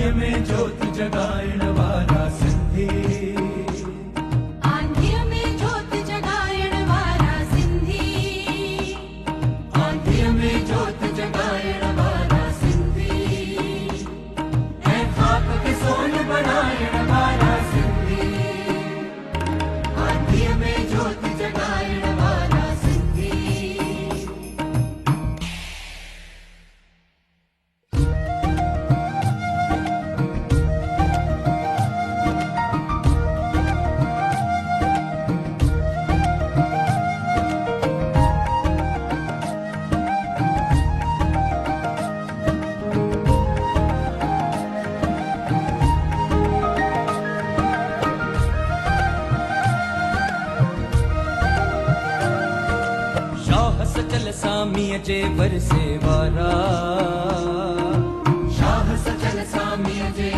आंधीअ में ज्योत जगाइण वारा सिंधी, आंधीअ में ज्योत जगाइण वारा सिंधी, आंधीअ में ज्योत जगाइण वारा सिंधी, ऐं खाक खे सोन बनाइण वारा सिंधी, आंधीअ में ज्योत जगाइण वारा सिंधी। शाह सचल सामीअ जे वरसे वारा, शाह सचल सामीअ जे